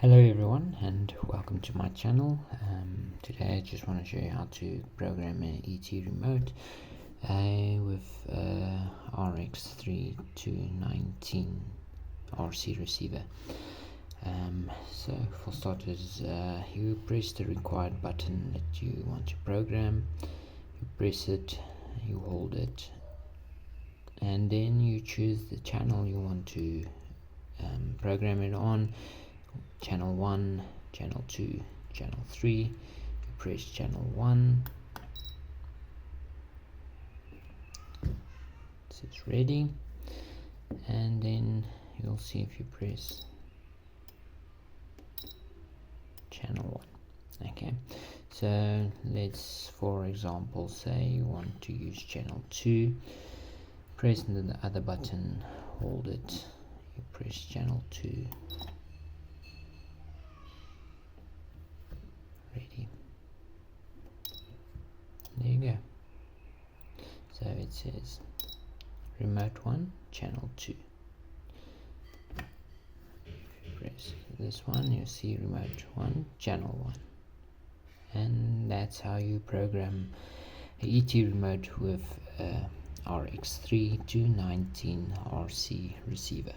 Hello everyone and welcome to my channel. Today I just want to show you how to program an ET remote with RX3219 RC receiver. So for starters, you press the required button that you want to program, you press it, you hold it, and then you choose the channel you want to program it on. Channel 1, channel 2, channel 3. You press channel 1. It's ready, and then you'll see if you press channel 1. Okay, so let's for example say you want to use channel 2. Press the other button, hold it, you press channel 2. Ready. There you go. So it says remote 1 channel 2. If you press this one, you see remote 1 channel 1, and that's how you program a ET remote with RX3219 RC receiver.